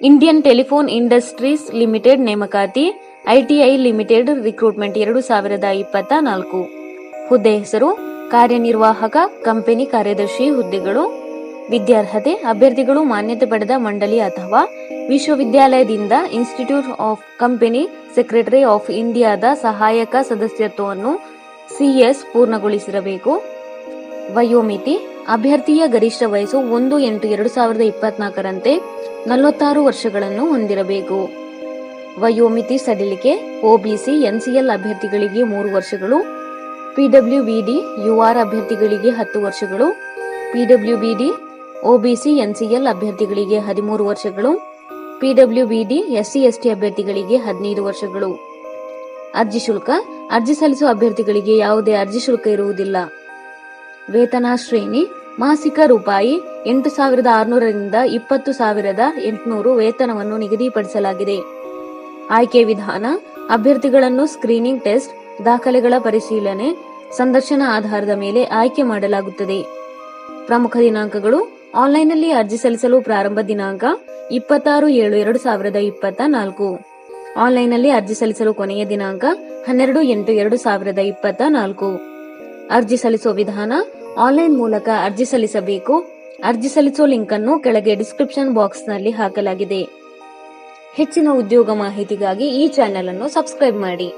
Indian telephone industries limited ನೇಮಕಾತಿ. ITI limited recruitment 2024. ಹುದ್ದೆ ಹೆಸರು ಕಾರ್ಯನಿರ್ವಾಹಕ ಕಂಪನಿ ಕಾರ್ಯದರ್ಶಿ. ಹುದ್ದೆಗಳು ವಿದ್ಯಾರ್ಹತೆ ಅಭ್ಯರ್ಥಿಗಳು ಮಾನ್ಯತೆ ಪಡೆದ ಮಂಡಳಿ ಅಥವಾ ವಿಶ್ವವಿದ್ಯಾಲಯದಿಂದ institute of company secretary of ಇಂಡಿಯಾದ ಸಹಾಯಕ ಸದಸ್ಯತ್ವವನ್ನು CS ಪೂರ್ಣಗೊಳಿಸಿರಬೇಕು. ವಯೋಮಿತಿ ಅಭ್ಯರ್ಥಿಯ ಗರಿಷ್ಠ ವಯಸ್ಸು 1/8/2024ರಂತೆ 46 ವರ್ಷಗಳನ್ನು ಹೊಂದಿರಬೇಕು. ವಯೋಮಿತಿ ಸಡಿಲಿಕೆ OBC NCL ಅಭ್ಯರ್ಥಿಗಳಿಗೆ 3 ವರ್ಷಗಳು, PWBD UR ಅಭ್ಯರ್ಥಿಗಳಿಗೆ 10 ವರ್ಷಗಳು, PWBD OBC NCL ಅಭ್ಯರ್ಥಿಗಳಿಗೆ 13 ವರ್ಷಗಳು, PWBD SC ST ಅಭ್ಯರ್ಥಿಗಳಿಗೆ 15 ವರ್ಷಗಳು. ಅರ್ಜಿ ಶುಲ್ಕ ಅರ್ಜಿ ಸಲ್ಲಿಸುವ ಅಭ್ಯರ್ಥಿಗಳಿಗೆ ಯಾವುದೇ ಅರ್ಜಿ ಶುಲ್ಕ ಇರುವುದಿಲ್ಲ. ವೇತನ ಶ್ರೇಣಿ ಮಾಸಿಕ ರೂಪಾಯಿ 8,600ರಿಂದ 20,800 ವೇತನವನ್ನು ನಿಗದಿಪಡಿಸಲಾಗಿದೆ. ಆಯ್ಕೆ ವಿಧಾನ ಅಭ್ಯರ್ಥಿಗಳನ್ನು ಸ್ಕ್ರೀನಿಂಗ್ ಟೆಸ್ಟ್, ದಾಖಲೆಗಳ ಪರಿಶೀಲನೆ, ಸಂದರ್ಶನ ಆಧಾರದ ಮೇಲೆ ಆಯ್ಕೆ ಮಾಡಲಾಗುತ್ತದೆ. ಪ್ರಮುಖ ದಿನಾಂಕಗಳು ಆನ್ಲೈನ್ನಲ್ಲಿ ಅರ್ಜಿ ಸಲ್ಲಿಸಲು ಪ್ರಾರಂಭ ದಿನಾಂಕ 26/7/2024. ಆನ್ಲೈನ್ನಲ್ಲಿ ಅರ್ಜಿ ಸಲ್ಲಿಸಲು ಕೊನೆಯ ದಿನಾಂಕ 12/8/2024. ಅರ್ಜಿ ಸಲ್ಲಿಸುವ ವಿಧಾನ ಆನ್ಲೈನ್ ಮೂಲಕ ಅರ್ಜಿ ಸಲ್ಲಿಸಬೇಕು. ಅರ್ಜಿ ಸಲ್ಲಿಸುವ ಲಿಂಕ್ ಅನ್ನು ಕೆಳಗೆ ಡಿಸ್ಕ್ರಿಪ್ಷನ್ ಬಾಕ್ಸ್ನಲ್ಲಿ ಹಾಕಲಾಗಿದೆ. ಹೆಚ್ಚಿನ ಉದ್ಯೋಗ ಮಾಹಿತಿಗಾಗಿ ಈ ಚಾನೆಲ್ ಅನ್ನು ಸಬ್ಸ್ಕ್ರೈಬ್ ಮಾಡಿ.